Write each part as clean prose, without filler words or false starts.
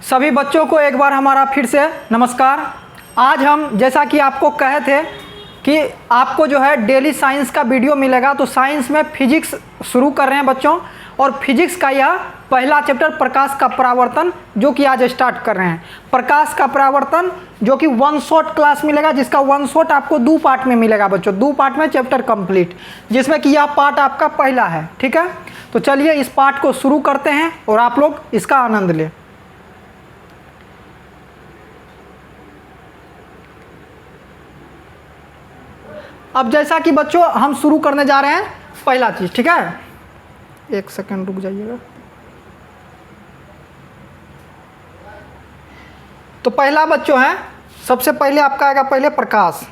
सभी बच्चों को एक बार हमारा फिर से नमस्कार। आज हम जैसा कि आपको कहे थे कि आपको जो है डेली साइंस का वीडियो मिलेगा, तो साइंस में फिजिक्स शुरू कर रहे हैं बच्चों, और फिजिक्स का यह पहला चैप्टर प्रकाश का परावर्तन जो कि आज स्टार्ट कर रहे हैं। प्रकाश का परावर्तन जो कि 1 शॉट क्लास मिलेगा, जिसका 1 शॉट आपको 2 पार्ट में मिलेगा बच्चों, 2 पार्ट में चैप्टर कंप्लीट, जिसमें कि यह पार्ट आपका पहला है। ठीक है, तो चलिए इस पार्ट को शुरू करते हैं और आप लोग इसका आनंद लें। अब जैसा कि बच्चों हम शुरू करने जा रहे हैं पहला चीज, ठीक है, एक सेकंड रुक जाइएगा। तो पहला बच्चों है, सबसे पहले आपका आएगा पहले प्रकाश।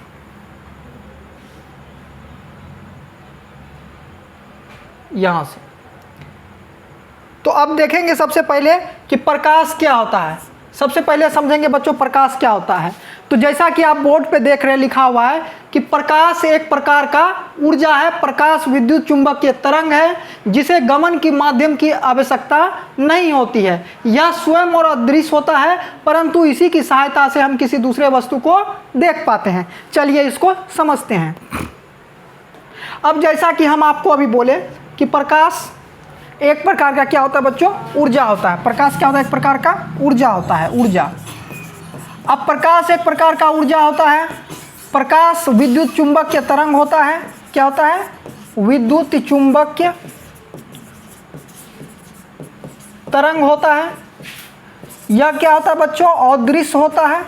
यहां से तो अब देखेंगे सबसे पहले कि प्रकाश क्या होता है। सबसे पहले समझेंगे बच्चों प्रकाश क्या होता है। तो जैसा कि आप बोर्ड पे देख रहे हैं लिखा हुआ है कि प्रकाश एक प्रकार का ऊर्जा है। प्रकाश विद्युत चुंबकीय तरंग है जिसे गमन के माध्यम की आवश्यकता नहीं होती है। यह स्वयं और अदृश्य होता है, परंतु इसी की सहायता से हम किसी दूसरे वस्तु को देख पाते हैं। चलिए इसको समझते हैं। अब जैसा कि हम आपको अभी बोले कि प्रकाश एक प्रकार का क्या होता है बच्चों, ऊर्जा होता है। प्रकाश क्या होता है, एक प्रकार का ऊर्जा होता है, ऊर्जा। अब प्रकाश एक प्रकार का ऊर्जा होता है। प्रकाश विद्युत चुंबकीय तरंग होता है। क्या होता है, विद्युत चुंबकीय तरंग होता है। यह क्या होता है बच्चों, अदृश्य होता है।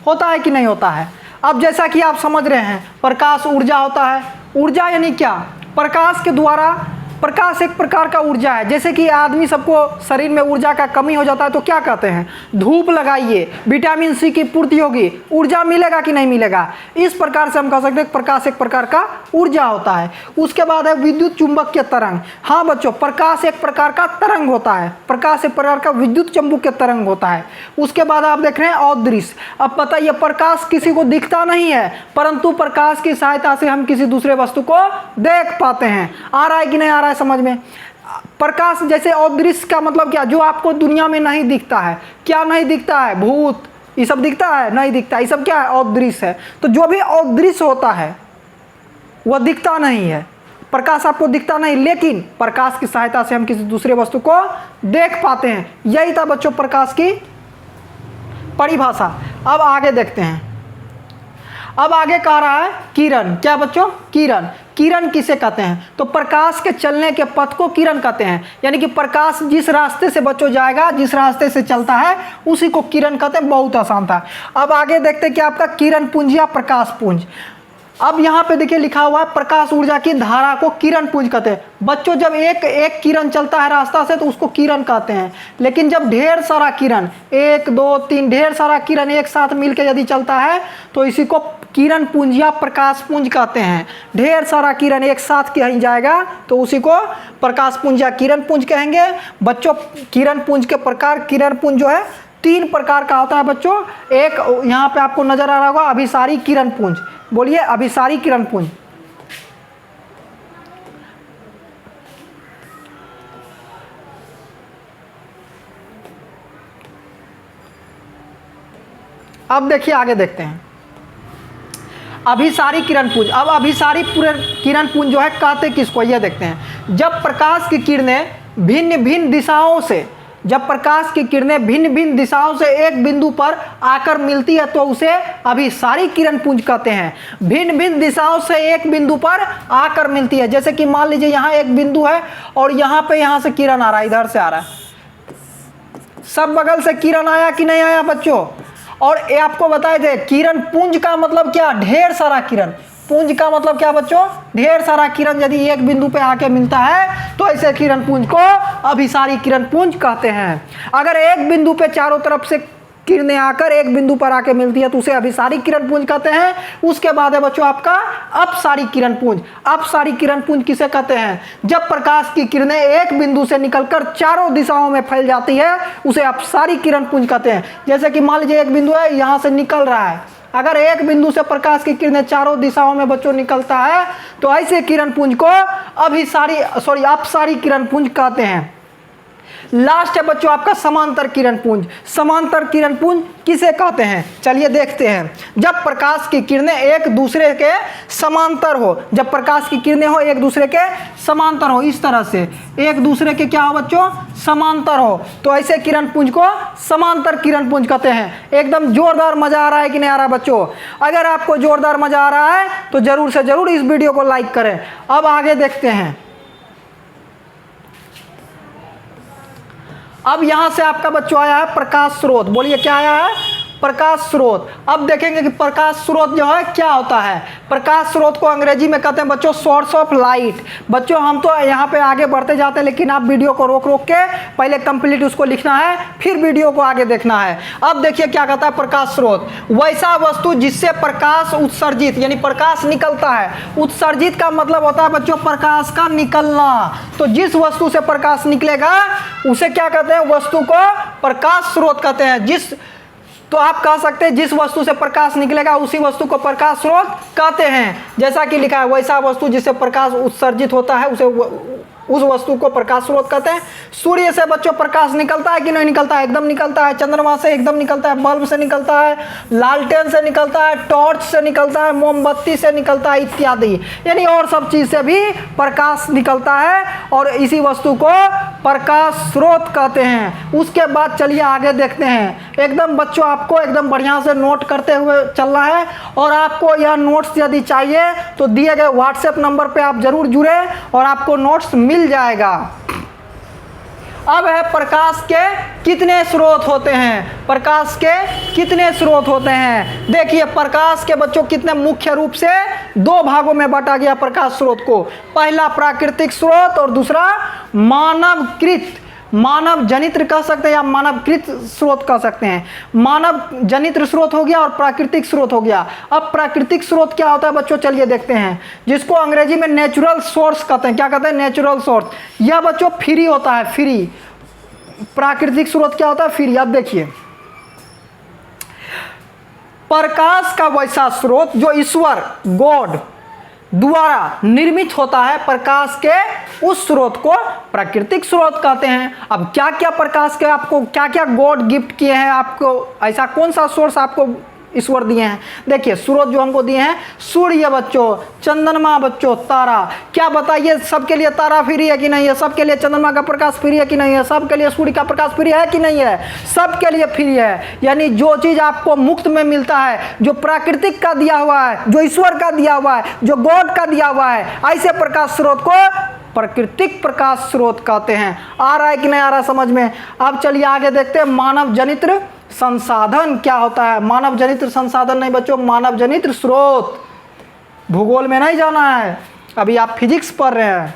होता है कि नहीं होता है। अब जैसा कि आप समझ रहे हैं प्रकाश ऊर्जा होता है। ऊर्जा यानी क्या, प्रकाश के द्वारा, प्रकाश एक प्रकार का ऊर्जा है। जैसे कि आदमी सबको शरीर में ऊर्जा का कमी हो जाता है तो क्या कहते हैं, धूप लगाइए, विटामिन सी की पूर्ति होगी, ऊर्जा मिलेगा कि नहीं मिलेगा। इस प्रकार से हम कह सकते हैं प्रकाश एक प्रकार का ऊर्जा होता है। उसके बाद है विद्युत चुंबकीय तरंग। हाँ बच्चों, प्रकाश एक प्रकार का तरंग होता है। प्रकाश एक प्रकार का विद्युत चुंबकीय तरंग होता है। उसके बाद आप देख रहे हैं अदृश्य। अब बताइए, प्रकाश किसी को दिखता नहीं है, परंतु प्रकाश की सहायता से हम किसी दूसरे वस्तु को देख पाते हैं। आ रहा है कि नहीं आ रहा है समझ में। प्रकाश जैसे अदृश्य का मतलब क्या, जो आपको दुनिया में नहीं दिखता है। क्या नहीं दिखता है, भूत ये सब दिखता है, नहीं दिखता, ये सब क्या है, अदृश्य है। तो जो भी अदृश्य होता है वह दिखता नहीं है। प्रकाश आपको दिखता नहीं, लेकिन प्रकाश की सहायता से हम किसी दूसरे वस्तु को देख पाते हैं। यही था बच्चों प्रकाश की परिभाषा। अब आगे देखते हैं। अब आगे कह रहा है किरण। क्या बच्चों, किरण। किरण किसे कहते हैं, तो प्रकाश के चलने के पथ को किरण कहते हैं। यानी कि प्रकाश जिस रास्ते से बच्चों जाएगा, जिस रास्ते से चलता है, उसी को किरण कहते हैं। बहुत आसान था। अब आगे देखते हैं कि आपका किरण पुंज या प्रकाश पुंज। अब यहाँ पे देखिए लिखा हुआ है प्रकाश ऊर्जा की धारा को किरण पुंज कहते हैं। बच्चों जब एक किरण चलता है रास्ता से तो उसको किरण कहते हैं, लेकिन जब ढेर सारा किरण, 1 2 3 ढेर सारा किरण एक साथ मिलकर यदि चलता है तो इसी को किरण पुंज या प्रकाश पुंज कहते हैं। ढेर सारा किरण एक साथ कहीं जाएगा तो उसी को प्रकाश पुंज या किरण पुंज कहेंगे। बच्चों किरण पुंज के प्रकार, किरण पुंज जो है 3 प्रकार का होता है बच्चों। एक यहाँ पे आपको नजर आ रहा होगा अभिसारी किरण पुंज। बोलिए, अभिसारी किरण पुंज। अब देखिए आगे देखते हैं अभिसारी किरण पुंज। अब अभिसारी किरण पुंज जो है कहते किसको, ये देखते हैं। जब प्रकाश की किरणें भिन्न भिन्न दिशाओं से, जब प्रकाश की किरणें भिन्न भिन्न दिशाओं से एक बिंदु पर आकर मिलती है तो उसे अभिसारी किरण पुंज कहते हैं। भिन्न भिन्न दिशाओं से एक बिंदु पर आकर मिलती है। जैसे कि मान लीजिए यहाँ एक बिंदु है और यहाँ से किरण आ रहा है, इधर से आ रहा है, सब बगल से किरण आया कि नहीं आया बच्चों। और ये आपको बताए थे किरण पुंज का मतलब क्या, ढेर सारा किरण। पुंज का मतलब क्या बच्चों, ढेर सारा किरण यदि एक बिंदु पे आके मिलता है तो ऐसे किरण पुंज को अभिसारी किरण पुंज कहते हैं। अगर एक बिंदु पे चारों तरफ से किरणें आकर एक बिंदु पर आके मिलती है तो उसे अभिसारी किरण पुंज कहते हैं। उसके बाद है बच्चों आपका अपसारी किरण पुंज। अपसारी किरण पुंज किसे कहते हैं, जब प्रकाश की किरणें एक बिंदु से निकलकर चारों दिशाओं में फैल जाती है उसे अपसारी किरण पुंज कहते हैं। जैसे कि मान लीजिए एक बिंदु है, यहाँ से निकल रहा है, अगर एक बिंदु से प्रकाश की किरणें चारों दिशाओं में बच्चों निकलता है तो ऐसे किरण पुंज को अपसारी किरण पुंज कहते हैं। लास्ट है बच्चों आपका समांतर किरण पुंज। समांतर किरण पुंज किसे कहते हैं, चलिए देखते हैं। जब प्रकाश की किरणें एक दूसरे के समांतर हो, जब प्रकाश की किरणें हो एक दूसरे के समांतर हो, इस तरह से एक दूसरे के क्या हो बच्चों, समांतर हो, तो ऐसे किरण पुंज को समांतर किरण पुंज कहते हैं। एकदम जोरदार मजा आ रहा है कि नहीं आ रहा बच्चों? अगर आपको जोरदार मजा आ रहा है तो जरूर से जरूर इस वीडियो को लाइक करें। अब आगे देखते हैं। अब यहां से आपका बच्चों आया है प्रकाश स्रोत। बोलिए क्या आया है, प्रकाश स्रोत। अब देखेंगे कि प्रकाश स्रोत जो है क्या होता है। प्रकाश स्रोत को अंग्रेजी में कहते हैं बच्चों सोर्स ऑफ लाइट। बच्चों हम तो यहाँ पे आगे बढ़ते जाते हैं, लेकिन आप वीडियो को रोक रोक के पहले कंप्लीट उसको लिखना है, फिर वीडियो को आगे देखना है। अब देखिए क्या कहता है प्रकाश स्रोत, वैसा वस्तु जिससे प्रकाश उत्सर्जित, यानी प्रकाश निकलता है। उत्सर्जित का मतलब होता है बच्चों प्रकाश का निकलना। तो जिस वस्तु से प्रकाश निकलेगा उसे क्या कहते हैं, वस्तु को प्रकाश स्रोत कहते हैं। तो आप कह सकते हैं जिस वस्तु से प्रकाश निकलेगा उसी वस्तु को प्रकाश स्रोत कहते हैं। जैसा कि लिखा है, वैसा वस्तु जिससे प्रकाश उत्सर्जित होता है उसे उस वस्तु को प्रकाश स्रोत कहते हैं। सूर्य से बच्चों प्रकाश निकलता है कि नहीं निकलता है? एकदम निकलता है। चंद्रमा से एकदम निकलता है, बल्ब से निकलता है, लालटेन से निकलता है, टॉर्च से निकलता है, मोमबत्ती से निकलता है इत्यादि, यानी और सब चीज से भी प्रकाश निकलता है और इसी वस्तु को प्रकाश स्रोत कहते हैं। उसके बाद चलिए आगे देखते हैं। एकदम बच्चों आपको एकदम बढ़िया से नोट करते हुए चलना है, और आपको यह नोट्स यदि चाहिए तो दिए गए व्हाट्सएप नंबर पे आप जरूर जुड़े और आपको नोट्स मिल जाएगा। अब है प्रकाश के कितने स्रोत होते हैं। प्रकाश के कितने स्रोत होते हैं, देखिए प्रकाश के बच्चों कितने मुख्य रूप से दो भागों में बांटा गया प्रकाश स्रोत को। पहला प्राकृतिक स्रोत और दूसरा मानवकृत, मानव जनित्र कह सकते हैं या मानवकृत स्रोत कह सकते हैं। मानव जनित्र स्रोत हो गया और प्राकृतिक स्रोत हो गया। अब प्राकृतिक स्रोत क्या होता है बच्चों, चलिए देखते हैं, जिसको अंग्रेजी में नेचुरल सोर्स कहते हैं। क्या कहते हैं, नेचुरल सोर्स। यह बच्चों फ्री होता है, फ्री। प्राकृतिक स्रोत क्या होता है, फ्री। अब देखिए प्रकाश का वैसा स्रोत जो ईश्वर गॉड द्वारा निर्मित होता है, प्रकाश के उस स्रोत को प्राकृतिक स्रोत कहते हैं। अब क्या क्या प्रकाश के आपको क्या क्या गॉड गिफ्ट किए हैं, आपको ऐसा कौन सा सोर्स आपको ईश्वर दिए हैं? देखिए स्रोत जो हमको दिए हैं, सूर्य बच्चों, चंद्रमा बच्चों, तारा। क्या बताइए सबके लिए तारा फ्री है कि नहीं है? सबके लिए चंद्रमा का प्रकाश फ्री है कि नहीं है? सबके लिए सूर्य का प्रकाश फ्री है कि नहीं है? सबके लिए फ्री है। यानी जो चीज़ आपको मुफ्त में मिलता है, जो प्राकृतिक का दिया हुआ है, जो ईश्वर का दिया हुआ है, जो गॉड का दिया हुआ है, ऐसे प्रकाश स्रोत को प्राकृतिक प्रकाश स्रोत कहते हैं। आ रहा है कि नहीं आ रहा समझ में? अब चलिए आगे देखते हैं मानव जनित्र संसाधन क्या होता है। मानव जनित्र संसाधन नहीं बच्चों, मानव जनित्र स्रोत। भूगोल में नहीं जाना है, अभी आप फिजिक्स पढ़ रहे हैं।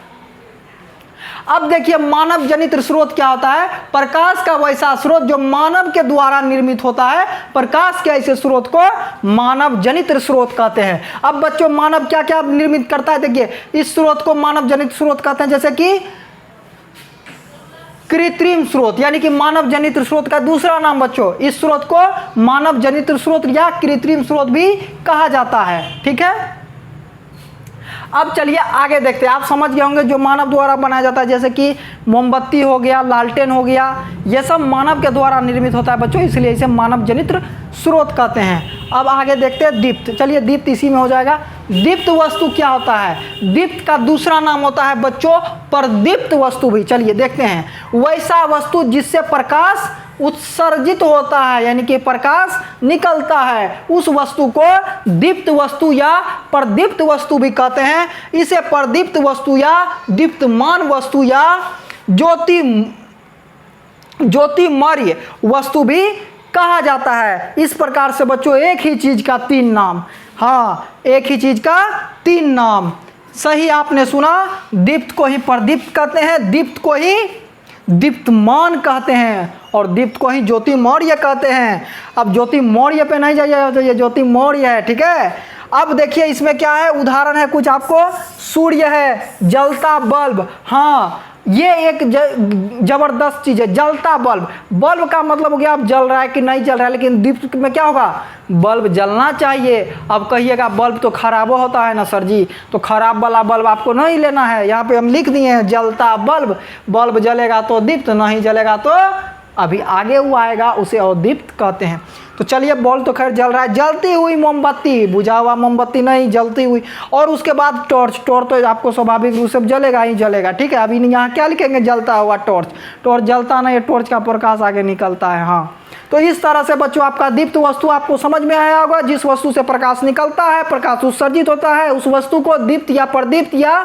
अब देखिए मानव जनित्र स्रोत क्या होता है, प्रकाश का वैसा स्रोत जो मानव के द्वारा निर्मित होता है। प्रकाश के ऐसे स्रोत को मानव जनित्र स्रोत कहते हैं। अब बच्चों मानव क्या क्या निर्मित करता है, देखिए इस स्रोत को मानव जनित्र स्रोत कहते हैं। जैसे कि कृत्रिम स्रोत, यानी कि मानव जनित्र स्रोत का दूसरा नाम बच्चों, इस स्रोत को मानव जनित्र स्रोत या कृत्रिम स्रोत भी कहा जाता है। ठीक है, अब चलिए आगे देखते हैं। आप समझ गए होंगे जो मानव द्वारा बनाया जाता है, जैसे कि मोमबत्ती हो गया, लालटेन हो गया, यह सब मानव के द्वारा निर्मित होता है बच्चों, इसलिए इसे मानव जनित्र स्रोत कहते हैं। अब आगे देखते हैं दीप्त। चलिए दीप्त इसी में हो जाएगा। दीप्त वस्तु क्या होता है? दीप्त का दूसरा नाम होता है बच्चों प्रदीप्त वस्तु भी। चलिए देखते हैं, वैसा वस्तु जिससे प्रकाश उत्सर्जित होता है, यानी कि प्रकाश निकलता है, उस वस्तु को दीप्त वस्तु या प्रदीप्त वस्तु भी कहते हैं। इसे प्रदीप्त वस्तु या दीप्तमान वस्तु या ज्योतिमर्य वस्तु भी कहा जाता है। इस प्रकार से बच्चों एक ही चीज का तीन नाम, हाँ एक ही चीज का तीन नाम, सही आपने सुना। दीप्त को ही प्रदीप्त कहते हैं, दीप्त को ही दीप्तमान कहते हैं और दीप्त को ही ज्योतिमौर्य कहते हैं। अब ज्योतिमौर्य पे नहीं जाइएगा, तो ये ज्योतिमौर्य है। ठीक है, अब देखिए इसमें क्या है, उदाहरण है कुछ आपको। सूर्य है, जलता बल्ब, हाँ ये एक जबरदस्त चीज़ है, जलता बल्ब। बल्ब का मतलब हो गया अब जल रहा है कि नहीं जल रहा है, लेकिन दीप्त में क्या होगा, बल्ब जलना चाहिए। अब कहिएगा बल्ब तो खराब होता है ना सर जी, तो खराब वाला बल्ब आपको नहीं लेना है। यहाँ पे हम लिख दिए हैं जलता बल्ब, बल्ब जलेगा तो दीप्त, नहीं जलेगा तो अभी आगे हुआ आएगा, उसे अदीप्त कहते हैं। तो चलिए बल्ब तो खैर जल रहा है, जलती हुई मोमबत्ती, बुझा हुआ मोमबत्ती नहीं, जलती हुई। और उसके बाद टॉर्च, टॉर्च तो आपको स्वाभाविक रूप से जलेगा ही जलेगा, ठीक है। अभी यहाँ क्या लिखेंगे, जलता हुआ टॉर्च, टॉर्च जलता नहीं है, टॉर्च का प्रकाश आगे निकलता है। हाँ, तो इस तरह से बच्चों आपका दीप्त वस्तु आपको समझ में आया होगा। जिस वस्तु से प्रकाश निकलता है, प्रकाश उत्सर्जित होता है, उस वस्तु को दीप्त या प्रदीप्त या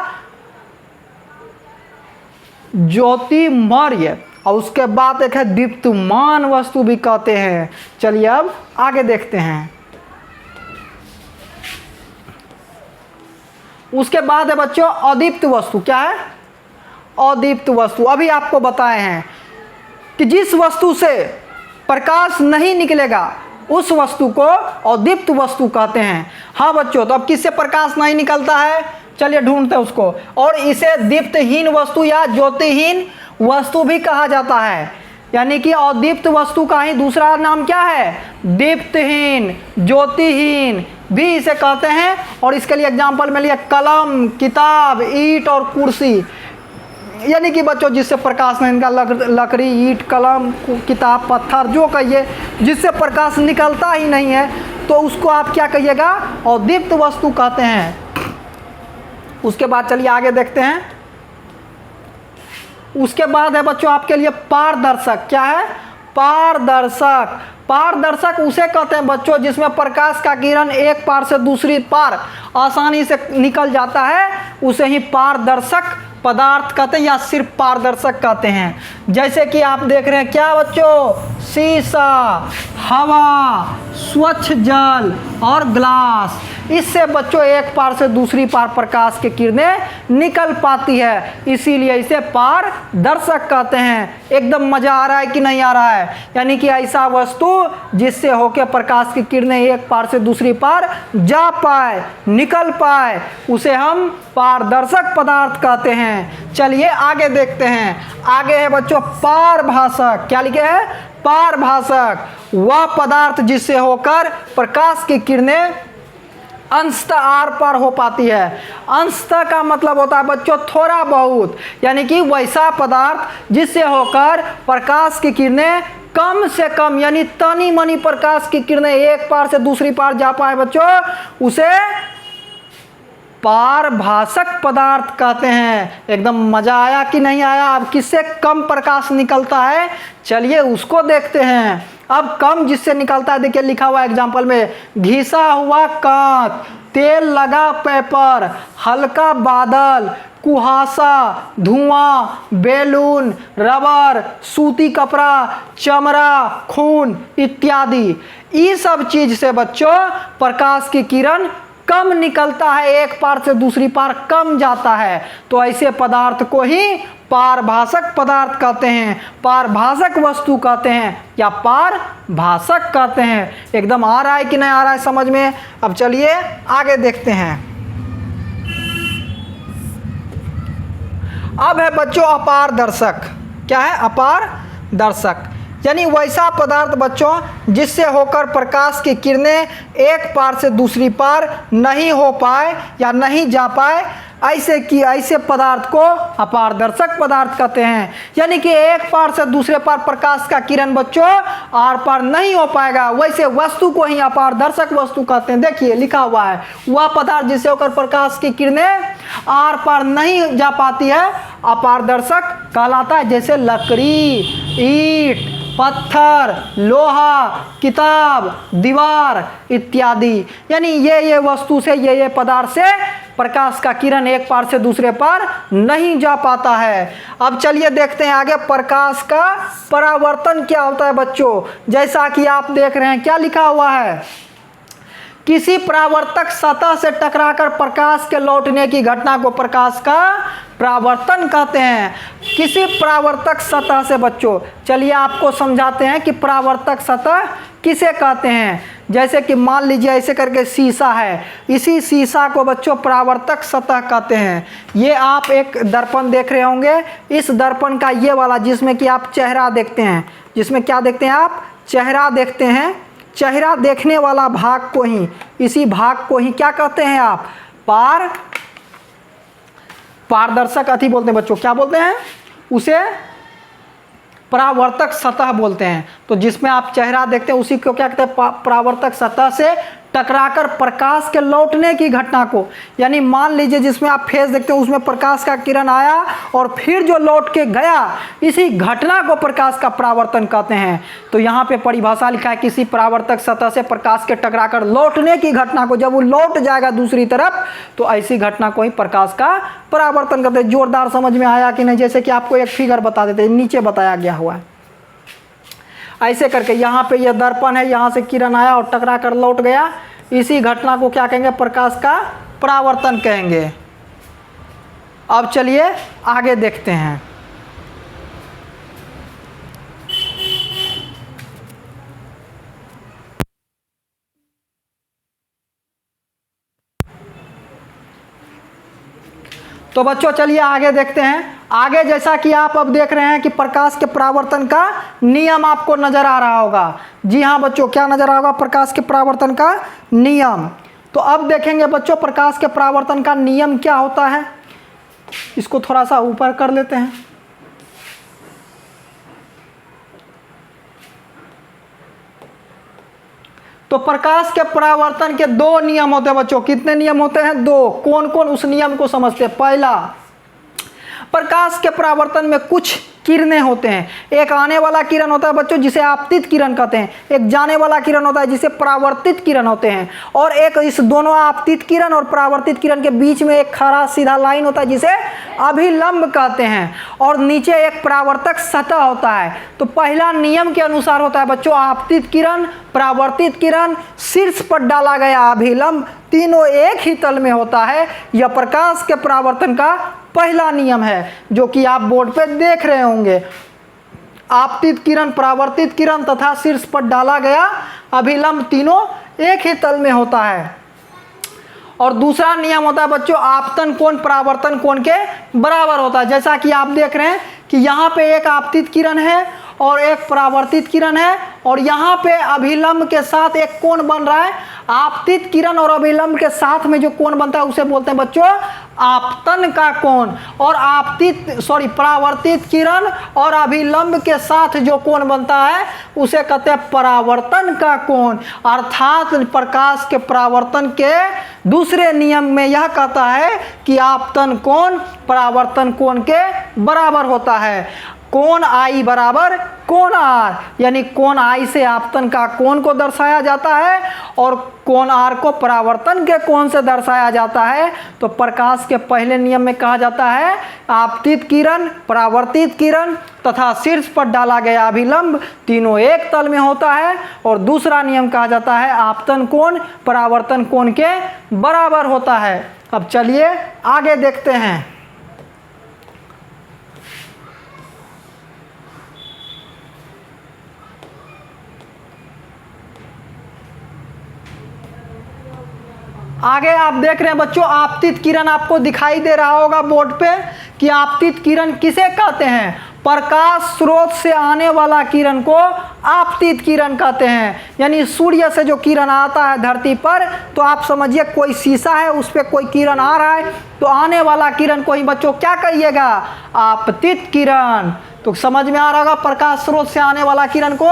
ज्योतिर्मय, और उसके बाद एक है दीप्तमान वस्तु भी कहते हैं। चलिए अब आगे देखते हैं। उसके बाद है बच्चों अदीप्त वस्तु। क्या है, अदीप्त वस्तु। अभी आपको बताए हैं कि जिस वस्तु से प्रकाश नहीं निकलेगा उस वस्तु को अदीप्त वस्तु कहते हैं। हाँ बच्चों, तो अब किससे प्रकाश नहीं निकलता है, चलिए ढूंढते हैं उसको। और इसे दीप्तहीन वस्तु या ज्योतिहीन वस्तु भी कहा जाता है। यानी कि अदीप्त वस्तु का ही दूसरा नाम क्या है, दीप्तहीन, ज्योतिहीन भी इसे कहते हैं। और इसके लिए एग्जाम्पल में लिया कलम, किताब, ईंट और कुर्सी। यानी कि बच्चों जिससे प्रकाश नहीं निकलता, लकड़ी, ईंट, कलम, किताब, पत्थर, जो कहिए जिससे प्रकाश निकलता ही नहीं है, तो उसको आप क्या कहिएगा, अदीप्त वस्तु कहते हैं। उसके बाद चलिए आगे देखते हैं। उसके बाद है बच्चों आपके लिए पारदर्शक। क्या है, पारदर्शक। पारदर्शक उसे कहते हैं बच्चों जिसमें प्रकाश का किरण एक पार से दूसरी पार आसानी से निकल जाता है, उसे ही पारदर्शक पदार्थ कहते हैं या सिर्फ पारदर्शक कहते हैं। जैसे कि आप देख रहे हैं क्या बच्चों, शीशा, हवा, स्वच्छ जल और ग्लास। इससे बच्चों एक पार से दूसरी पार प्रकाश की किरणें निकल पाती है, इसीलिए इसे पारदर्शक कहते हैं। एकदम मजा आ रहा है कि नहीं आ रहा है, यानी कि ऐसा वस्तु जिससे होकर प्रकाश की किरणें एक पार से दूसरी पार जा पाए, निकल पाए, उसे हम पारदर्शक पदार्थ कहते हैं। चलिए आगे देखते हैं। आगे है बच्चों पारभासक। क्या लिखे है, पारभासक। वह पदार्थ जिससे होकर प्रकाश की किरणें अंशतः आर पार हो पाती है। अंशतः का मतलब होता है बच्चों थोड़ा बहुत, यानी कि वैसा पदार्थ जिससे होकर प्रकाश की किरणें कम से कम, यानी तनी मनी प्रकाश की किरणें एक पार से दूसरी पार जा पाए बच्चों, उसे पारभासक पदार्थ कहते हैं। एकदम मजा आया कि नहीं आया। अब किससे कम प्रकाश निकलता है, चलिए उसको देखते हैं। अब कम जिससे निकलता है, देखिए लिखा हुआ एग्जाम्पल में, घिसा हुआ कांच, तेल लगा पेपर, हल्का बादल, कुहासा, धुआं, बैलून, रबर, सूती कपड़ा, चमड़ा, खून इत्यादि। ये सब चीज से बच्चों प्रकाश की किरण कम निकलता है, एक पार से दूसरी पार कम जाता है, तो ऐसे पदार्थ को ही पारभासक पदार्थ कहते हैं, पारभासक वस्तु कहते हैं या पारभासक कहते हैं। एकदम आ रहा है कि नहीं आ रहा है समझ में। अब चलिए आगे देखते हैं। अब है बच्चों अपारदर्शक। क्या है, अपारदर्शक, यानी वैसा पदार्थ बच्चों जिससे होकर प्रकाश की किरणें एक पार से दूसरी पार नहीं हो पाए या नहीं जा पाए, ऐसे पदार्थ को अपारदर्शक पदार्थ कहते हैं। यानी कि एक पार से दूसरे पार प्रकाश का किरण बच्चों आर पार नहीं हो पाएगा, वैसे वस्तु को ही अपारदर्शक वस्तु कहते हैं। देखिए लिखा हुआ है, वह पदार्थ जिससे होकर प्रकाश की किरणें आर पार नहीं जा पाती है, अपारदर्शक कहलाता है। जैसे लकड़ी, ईंट, पत्थर, लोहा, किताब, दीवार इत्यादि। यानी ये वस्तु से, ये पदार्थ से प्रकाश का किरण एक पार से दूसरे पार नहीं जा पाता है। अब चलिए देखते हैं आगे, प्रकाश का परावर्तन क्या होता है बच्चों। जैसा कि आप देख रहे हैं, क्या लिखा हुआ है, किसी परावर्तक सतह से टकराकर प्रकाश के लौटने की घटना को प्रकाश का परावर्तन कहते हैं। किसी परावर्तक सतह से बच्चों, चलिए आपको समझाते हैं कि परावर्तक सतह किसे कहते हैं। जैसे कि मान लीजिए ऐसे करके शीशा है, इसी शीशा को बच्चों परावर्तक सतह कहते हैं। ये आप एक दर्पण देख रहे होंगे, इस दर्पण का ये वाला जिसमें कि आप चेहरा देखते हैं, जिसमें क्या देखते हैं आप, चेहरा देखते हैं। चेहरा देखने वाला भाग को ही, इसी भाग को ही क्या कहते हैं आप, पारदर्शक अति बोलते हैं बच्चों, क्या बोलते हैं उसे, परावर्तक सतह बोलते हैं। तो जिसमें आप चेहरा देखते हैं उसी को क्या कहते हैं, परावर्तक सतह से टकराकर प्रकाश के लौटने की घटना को, यानी मान लीजिए जिसमें आप फेस देखते हैं उसमें प्रकाश का किरण आया और फिर जो लौट के गया, इसी घटना को प्रकाश का परावर्तन कहते हैं। तो यहाँ पे परिभाषा लिखा है, किसी परावर्तक सतह से प्रकाश के टकराकर लौटने की घटना को, जब वो लौट जाएगा दूसरी तरफ तो ऐसी घटना को ही प्रकाश का परावर्तन कहते हैं। जोरदार समझ में आया कि नहीं? जैसे कि आपको एक फिगर बता देते हैं, नीचे बताया गया हुआ है ऐसे करके, यहाँ पे ये दर्पण है, यहाँ से किरण आया और टकरा कर लौट गया, इसी घटना को क्या कहेंगे, प्रकाश का परावर्तन कहेंगे। अब चलिए आगे देखते हैं। तो बच्चों चलिए आगे देखते हैं। आगे जैसा कि आप अब देख रहे हैं कि प्रकाश के परावर्तन का नियम आपको नजर आ रहा होगा। जी हाँ बच्चों, क्या नजर आ रहा होगा, प्रकाश के परावर्तन का नियम। तो अब देखेंगे बच्चों प्रकाश के परावर्तन का नियम क्या होता है। इसको थोड़ा सा ऊपर कर लेते हैं। तो प्रकाश के परावर्तन के दो नियम होते हैं बच्चों। कितने नियम होते हैं? दो। कौन कौन उस नियम को समझते हैं? पहला, प्रकाश के परावर्तन में कुछ किरणें होते हैं। एक आने वाला किरण होता है बच्चों जिसे आपतित किरण कहते हैं, एक जाने वाला किरण होता है जिसे परावर्तित किरण होते हैं, और एक इस दोनों आपतित किरण और परावर्तित किरण के बीच में एक खड़ा सीधा लाइन होता है जिसे अभिलंब कहते हैं, और नीचे एक परावर्तक सतह होता है। तो पहला नियम के अनुसार होता है बच्चों, आपतित किरण, परावर्तित किरण, शीर्ष पर डाला गया अभिलंब, तीनों एक ही तल में होता है। यह प्रकाश के परावर्तन का पहला नियम है जो कि आप बोर्ड पे देख रहे होंगे। आपतित किरण, परावर्तित किरण तथा शीर्ष पर डाला गया अभिलंब तीनों एक ही तल में होता है। और दूसरा नियम होता है बच्चों, आपतन कोण परावर्तन कोण के बराबर होता है। जैसा कि आप देख रहे हैं कि यहाँ पे एक आपतित किरण है और एक परावर्तित किरण है, और यहाँ पे अभिलंब के साथ एक कोण बन रहा है। आपतित किरण और अभिलंब के साथ में जो कोण बनता है उसे बोलते हैं बच्चों आपतन का कोण, और परावर्तित किरण और अभिलंब के साथ जो कोण बनता है उसे कहते हैं परावर्तन का कोण। अर्थात प्रकाश के परावर्तन के दूसरे नियम में यह कहता है कि आपतन कोण परावर्तन कोण के बराबर होता है। कोण आई बराबर कोण आर, यानी कोण आई से आपतन का कोण को दर्शाया जाता है और कोण आर को परावर्तन के कोण से दर्शाया जाता है। तो प्रकाश के पहले नियम में कहा जाता है आपतित किरण, परावर्तित किरण तथा शीर्ष पर डाला गया अभिलंब तीनों एक तल में होता है, और दूसरा नियम कहा जाता है आपतन कोण परावर्तन कोण के बराबर होता है। अब चलिए आगे देखते हैं। आगे आप देख रहे हैं बच्चों, आपतित किरण आपको दिखाई दे रहा होगा बोर्ड पे कि आपतित किरण किसे कहते हैं। प्रकाश स्रोत से आने वाला किरण को आपतित किरण कहते हैं। यानी सूर्य से जो किरण आता है धरती पर, तो आप समझिए कोई शीशा है, उस पर कोई किरण आ रहा है, तो आने वाला किरण को ही बच्चों क्या कहिएगा, आपतित किरण। तो समझ में आ रहा होगा, प्रकाश स्रोत से आने वाला किरण को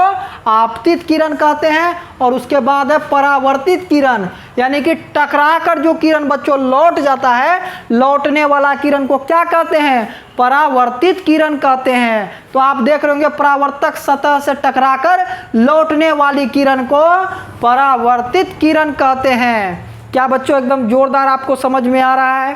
आपतित किरण कहते हैं। और उसके बाद है परावर्तित किरण, यानी कि टकरा कर जो किरण बच्चों लौट जाता है, लौटने वाला किरण को क्या कहते हैं, परावर्तित किरण कहते हैं। तो आप देख रहे होंगे परावर्तक सतह से टकराकर लौटने वाली किरण को परावर्तित किरण कहते हैं। क्या बच्चों एकदम जोरदार आपको समझ में आ रहा है?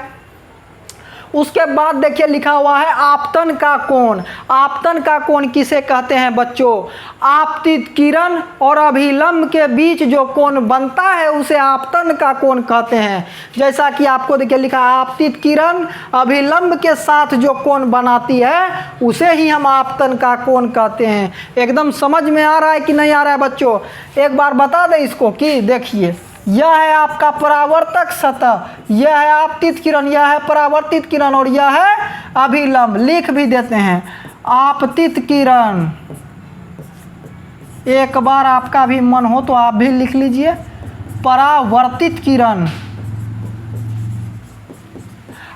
उसके बाद देखिए लिखा हुआ है आपतन का कोण। आपतन का कोण किसे कहते हैं बच्चों? आपतित किरण और अभिलंब के बीच जो कोण बनता है उसे आपतन का कोण कहते हैं। जैसा कि आपको देखिए लिखा है, आपतित किरण अभिलंब के साथ जो कोण बनाती है उसे ही हम आपतन का कोण कहते हैं। एकदम समझ में आ रहा है कि नहीं आ रहा है बच्चों? एक बार बता दें इसको कि देखिए, यह है आपका परावर्तक सतह, यह है आपतित किरण, यह है परावर्तित किरण और यह है अभिलंब। लिख भी देते हैं आपतित किरण। एक बार आपका भी मन हो तो आप भी लिख लीजिए परावर्तित किरण।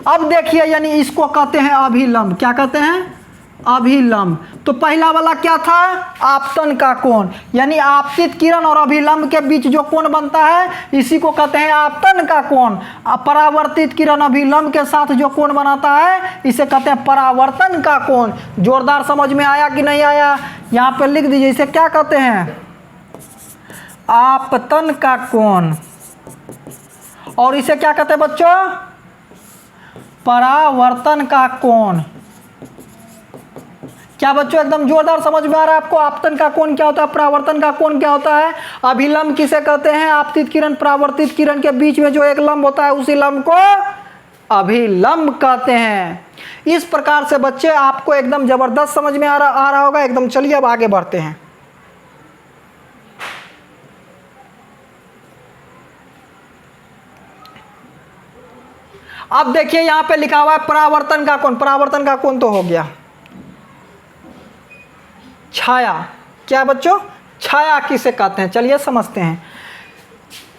अब देखिए, यानी इसको कहते हैं अभिलंब। क्या कहते हैं? अभिलंब। तो पहला वाला क्या था? आपतन का कोण, यानी आपतित किरण और अभिलंब के बीच जो कोण बनता है इसी को कहते हैं आपतन का कोण। परावर्तित किरण अभिलंब के साथ जो कोण बनाता है इसे कहते हैं परावर्तन का कोण। जोरदार समझ में आया कि नहीं आया? यहाँ पे लिख दीजिए, इसे क्या कहते हैं? आपतन का कोण। और इसे क्या कहते हैं बच्चों? परावर्तन का कोण। क्या बच्चों एकदम जोरदार समझ में आ रहा है आपको? आपतन का कोण क्या होता है, परावर्तन का कोण क्या होता है? अभिलंब किसे कहते हैं? आपतित किरण परावर्तित किरण के बीच में जो एक लंब होता है उसी लंब को अभिलंब कहते हैं। इस प्रकार से बच्चे आपको एकदम जबरदस्त समझ में आ रहा होगा एकदम। चलिए अब आगे बढ़ते हैं। अब देखिए यहां पे लिखा हुआ है परावर्तन का कोण। परावर्तन का कोण तो हो गया। छाया, क्या बच्चों? छाया किसे कहते हैं? चलिए समझते हैं।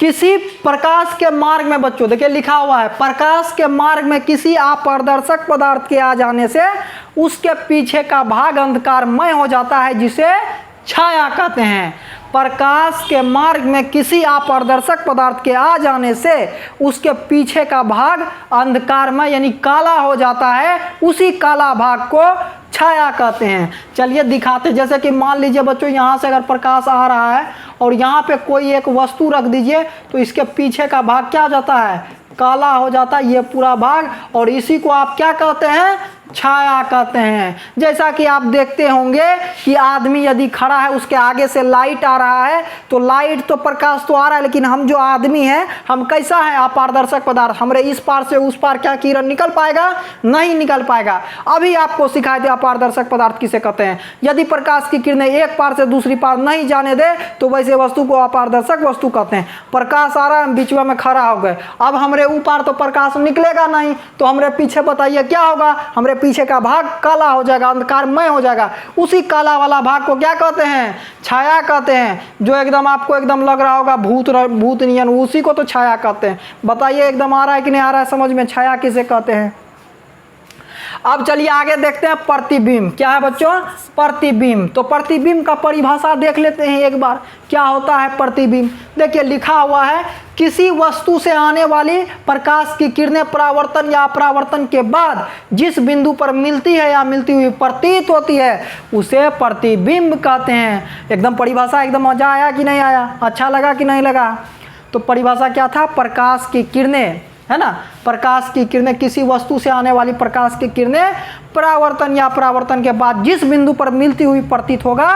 किसी प्रकाश के मार्ग में बच्चों देखिए लिखा हुआ है, प्रकाश के मार्ग में किसी अपारदर्शक पदार्थ के आ जाने से उसके पीछे का भाग अंधकारमय हो जाता है, जिसे छाया कहते हैं। प्रकाश के मार्ग में किसी अपारदर्शक पदार्थ के आ जाने से उसके पीछे का भाग अंधकारमय यानी काला हो जाता है, उसी काला भाग को छाया कहते हैं। चलिए दिखाते, जैसे कि मान लीजिए बच्चों यहाँ से अगर प्रकाश आ रहा है और यहाँ पे कोई एक वस्तु रख दीजिए तो इसके पीछे का भाग क्या हो जाता है? काला हो जाता है, ये पूरा भाग। और इसी को आप क्या कहते हैं? छाया कहते हैं। जैसा कि आप देखते होंगे कि आदमी यदि खड़ा है उसके आगे से लाइट आ रहा है तो लाइट तो प्रकाश तो आ रहा है, लेकिन हम जो आदमी हैं हम कैसा है? अपारदर्शक पदार्थ। हमारे इस पार से उस पार क्या किरण निकल पाएगा? नहीं निकल पाएगा। अभी आपको सिखाई दे अपारदर्शक पदार्थ किसे कहते हैं। यदि प्रकाश की किरणें एक पार से दूसरी पार नहीं जाने दे तो वैसे वस्तु को अपारदर्शक वस्तु कहते हैं। प्रकाश आ रहा है, बीच में खड़ा हो गए, अब हमारे ऊपर तो प्रकाश निकलेगा नहीं, तो हमारे पीछे बताइए क्या होगा? हमारे पीछे का भाग काला हो जाएगा, अंधकारमय हो जाएगा। उसी काला वाला भाग को क्या कहते हैं? छाया कहते हैं। जो एकदम आपको एकदम लग रहा होगा भूत नियन, उसी को तो छाया कहते हैं। बताइए एकदम आ रहा है कि नहीं आ रहा है समझ में? छाया किसे कहते हैं? अब चलिए आगे देखते हैं प्रतिबिंब। क्या है बच्चों? प्रतिबिंब। तो प्रतिबिंब का परिभाषा देख लेते हैं एक बार, क्या होता है प्रतिबिंब। देखिए लिखा हुआ है, किसी वस्तु से आने वाली प्रकाश की किरणें परावर्तन या अपरावर्तन के बाद जिस बिंदु पर मिलती है या मिलती हुई प्रतीत होती है उसे प्रतिबिंब कहते हैं। एकदम परिभाषा एकदम मजा आया कि नहीं आया? अच्छा लगा कि नहीं लगा? तो परिभाषा क्या था? प्रकाश की किरणें, है ना, प्रकाश की किरणें, किसी वस्तु से आने वाली प्रकाश की किरणें परावर्तन या परावर्तन के बाद जिस बिंदु पर मिलती हुई प्रतीत होगा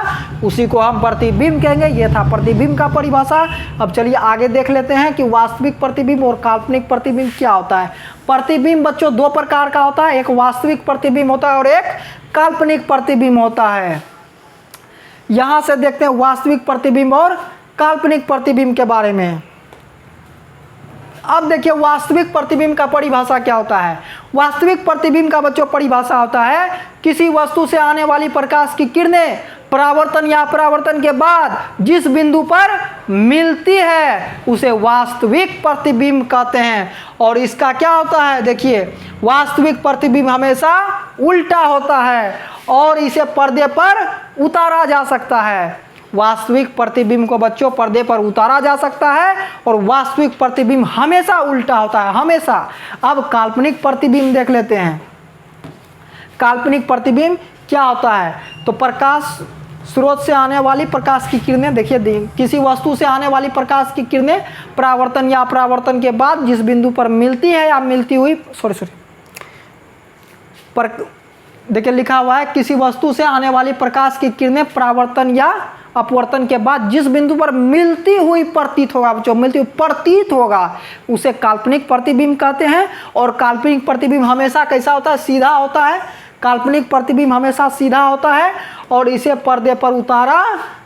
उसी को हम प्रतिबिंब कहेंगे। ये था प्रतिबिंब का परिभाषा। अब चलिए आगे देख लेते हैं कि वास्तविक प्रतिबिंब और काल्पनिक प्रतिबिंब क्या होता है। प्रतिबिंब बच्चों दो प्रकार का होता है, एक वास्तविक प्रतिबिंब होता है और एक काल्पनिक प्रतिबिंब होता है। यहाँ से देखते हैं वास्तविक प्रतिबिंब और काल्पनिक प्रतिबिंब के बारे में। अब देखिए वास्तविक प्रतिबिंब का परिभाषा क्या होता है। वास्तविक प्रतिबिंब का बच्चों परिभाषा होता है, किसी वस्तु से आने वाली प्रकाश की किरणें परावर्तन या अपरावर्तन के बाद जिस बिंदु पर मिलती है उसे वास्तविक प्रतिबिंब कहते हैं। और इसका क्या होता है? देखिए वास्तविक प्रतिबिंब हमेशा उल्टा होता है और इसे पर्दे पर उतारा जा सकता है। वास्तविक प्रतिबिंब को बच्चों पर्दे पर उतारा जा सकता है और वास्तविक प्रतिबिंब हमेशा उल्टा होता है, हमेशा। अब काल्पनिक प्रतिबिंब देख लेते हैं। काल्पनिक प्रतिबिंब क्या होता है? तो प्रकाश स्रोत से आने वाली प्रकाश की किरणें, देखिए किसी वस्तु से आने वाली प्रकाश की किरणें परावर्तन या अपरावर्तन के बाद जिस बिंदु पर मिलती है या मिलती हुई पर देखिए लिखा हुआ है किसी वस्तु से आने वाली प्रकाश की किरणें परावर्तन या अपवर्तन के बाद जिस बिंदु पर मिलती हुई प्रतीत होगा, जो मिलती हुई प्रतीत होगा उसे काल्पनिक प्रतिबिंब कहते हैं। और काल्पनिक प्रतिबिंब हमेशा कैसा होता है? सीधा होता है। काल्पनिक प्रतिबिंब हमेशा सीधा होता है और इसे पर्दे पर उतारा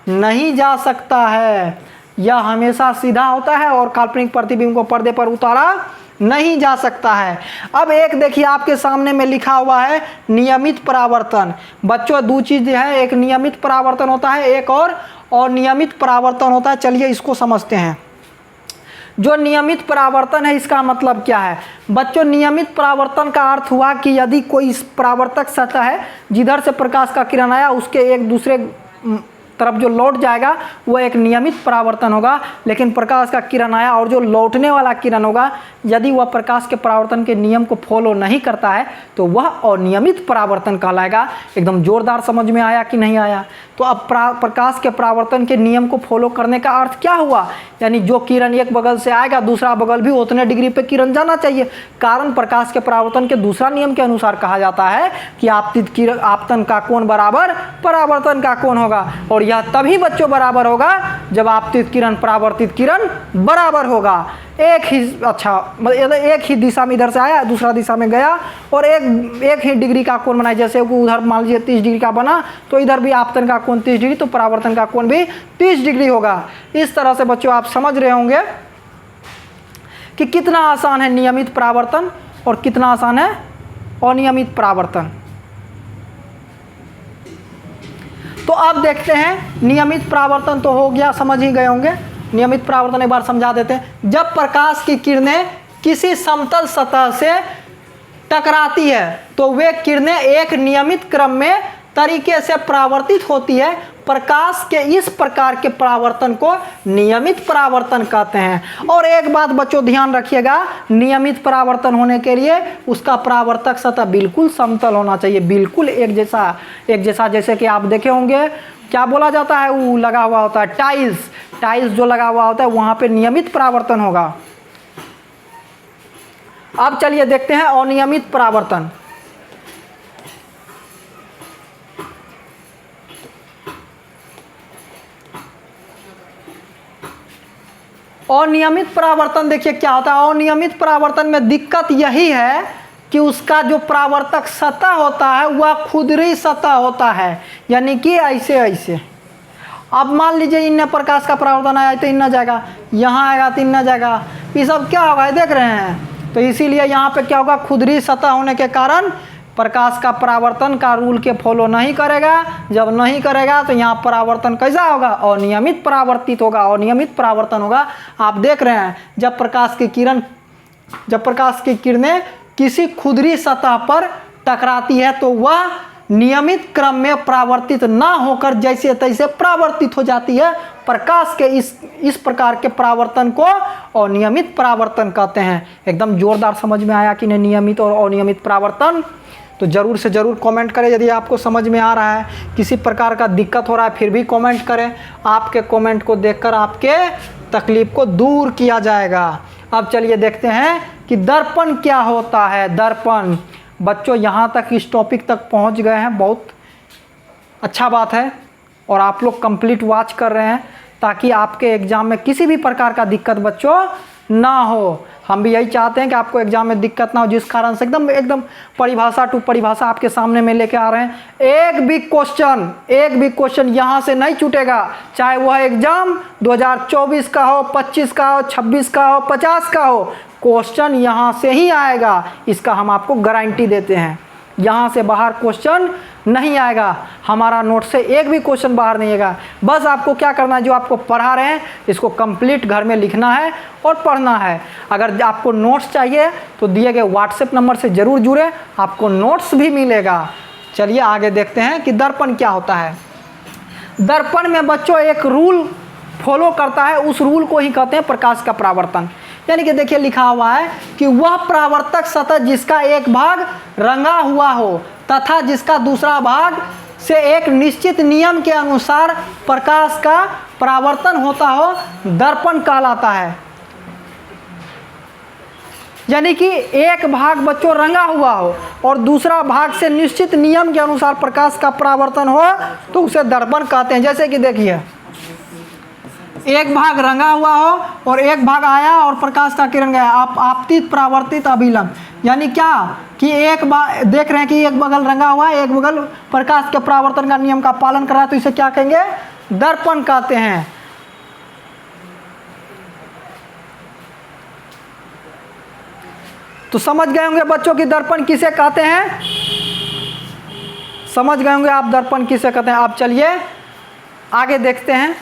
नहीं जा सकता है। यह हमेशा सीधा होता है और काल्पनिक प्रतिबिंब को पर्दे पर उतारा नहीं जा सकता है। अब एक देखिए आपके सामने में लिखा हुआ है नियमित परावर्तन। बच्चों दो चीज़ है, एक नियमित परावर्तन होता है, एक और नियमित परावर्तन होता है। चलिए इसको समझते हैं। जो नियमित परावर्तन है इसका मतलब क्या है? बच्चों नियमित परावर्तन का अर्थ हुआ कि यदि कोई परावर्तक सतह है जिधर से प्रकाश का किरण आया उसके एक दूसरे तरफ जो लौट जाएगा वो एक नियमित परावर्तन होगा। लेकिन प्रकाश का किरण आया और जो लौटने वाला किरण होगा यदि वह प्रकाश के परावर्तन के नियम को फॉलो नहीं करता है तो वह अनियमित परावर्तन कहलाएगा। एकदम जोरदार समझ में आया कि नहीं आया? तो अब प्रकाश के परावर्तन के नियम को फॉलो करने का अर्थ क्या हुआ? यानी जो किरण एक बगल से आएगा दूसरा बगल भी उतने डिग्री पे किरण जाना चाहिए। कारण प्रकाश के परावर्तन के दूसरा नियम के अनुसार कहा जाता है कि आपतन का कोण बराबर परावर्तन का कोण होगा। और यह तभी बच्चों बराबर होगा जब आपतित किरण परावर्तित किरण बराबर होगा। एक ही दिशा में इधर से आया दूसरा दिशा में गया और एक ही डिग्री का कोण बनाया। जैसे उधर मान लीजिए 30 डिग्री का बना तो इधर भी आपतन का कोण 30 डिग्री, तो परावर्तन का कोण भी 30 डिग्री होगा। इस तरह से बच्चों आप समझ रहे होंगे कि कितना आसान है नियमित परावर्तन और कितना आसान है अनियमित परावर्तन। तो अब देखते हैं नियमित परावर्तन तो हो गया, समझ ही गए होंगे। नियमित परावर्तन एक बार समझा देते हैं। जब प्रकाश की किरणें किसी समतल सतह से टकराती है तो वे किरणें एक नियमित क्रम में तरीके से परावर्तित होती है। प्रकाश के इस प्रकार के परावर्तन को नियमित परावर्तन कहते हैं। और एक बात बच्चों ध्यान रखिएगा, नियमित परावर्तन होने के लिए उसका परावर्तक सतह बिल्कुल समतल होना चाहिए, बिल्कुल एक जैसा। जैसे कि आप देखे होंगे क्या बोला जाता है, वो लगा हुआ होता है टाइल्स जो लगा हुआ होता है वहाँ पे नियमित परावर्तन होगा। अब चलिए देखते हैं अनियमित परावर्तन। अनियमित परावर्तन देखिए क्या होता है। अनियमित परावर्तन में दिक्कत यही है कि उसका जो परावर्तक सतह होता है वह खुदरी सतह होता है, यानी कि ऐसे। अब मान लीजिए इन प्रकाश का परावर्तन आया तो इन जाएगा, यहाँ आएगा तो इन जाएगा, ये सब क्या होगा देख रहे हैं। तो इसीलिए यहाँ पे क्या होगा, खुदरी सतह होने के कारण प्रकाश का परावर्तन का रूल के फॉलो नहीं करेगा। जब नहीं करेगा तो यहाँ परावर्तन कैसा होगा, अनियमित परावर्तित होगा, अनियमित परावर्तन होगा। आप देख रहे हैं जब प्रकाश की किरणें किसी खुदरी सतह पर टकराती है तो वह नियमित क्रम में परावर्तित ना होकर जैसे तैसे परावर्तित हो जाती है। प्रकाश के इस प्रकार के परावर्तन को अनियमित परावर्तन कहते हैं। एकदम जोरदार समझ में आया कि नहीं नियमित और अनियमित परावर्तन? तो ज़रूर से ज़रूर कमेंट करें यदि आपको समझ में आ रहा है। किसी प्रकार का दिक्कत हो रहा है फिर भी कमेंट करें, आपके कमेंट को देखकर आपके तकलीफ को दूर किया जाएगा। अब चलिए देखते हैं कि दर्पण क्या होता है। दर्पण बच्चों यहाँ तक इस टॉपिक तक पहुँच गए हैं, बहुत अच्छा बात है। और आप लोग कंप्लीट वॉच कर रहे हैं ताकि आपके एग्ज़ाम में किसी भी प्रकार का दिक्कत बच्चों ना हो। हम भी यही चाहते हैं कि आपको एग्जाम में दिक्कत ना हो, जिस कारण से एकदम परिभाषा टू परिभाषा आपके सामने में लेके आ रहे हैं। एक भी क्वेश्चन यहाँ से नहीं छूटेगा, चाहे वह एग्जाम 2024 का हो, 25 का हो, 26 का हो, 50 का हो, क्वेश्चन यहाँ से ही आएगा। इसका हम आपको गारंटी देते हैं। यहाँ से बाहर क्वेश्चन नहीं आएगा, हमारा नोट से एक भी क्वेश्चन बाहर नहीं आएगा। बस आपको क्या करना है, जो आपको पढ़ा रहे हैं इसको कंप्लीट घर में लिखना है और पढ़ना है। अगर आपको नोट्स चाहिए तो दिए गए व्हाट्सएप नंबर से ज़रूर जुड़े, आपको नोट्स भी मिलेगा। चलिए आगे देखते हैं कि दर्पण क्या होता है। दर्पण में बच्चों एक रूल फॉलो करता है, उस रूल को ही कहते हैं प्रकाश का परावर्तन। यानी कि देखिए लिखा हुआ है कि वह परावर्तक सतह जिसका एक भाग रंगा हुआ हो तथा जिसका दूसरा भाग से एक निश्चित नियम के अनुसार प्रकाश का परावर्तन होता हो, दर्पण कहलाता है। यानी कि एक भाग बच्चों रंगा हुआ हो और दूसरा भाग से निश्चित नियम के अनुसार प्रकाश का परावर्तन हो तो उसे दर्पण कहते हैं। जैसे कि देखिए, एक भाग रंगा हुआ हो और एक भाग आया और प्रकाश का किरण गया, आपतित परावर्तित अभिलंब। यानी क्या कि एक बार देख रहे हैं कि एक बगल रंगा हुआ है, एक बगल प्रकाश के परावर्तन का नियम का पालन कर रहा है, तो इसे क्या कहेंगे? दर्पण कहते हैं। तो समझ गए होंगे बच्चों कि दर्पण किसे कहते हैं? समझ गए होंगे आप दर्पण किसे कहते हैं। आप चलिए आगे देखते हैं।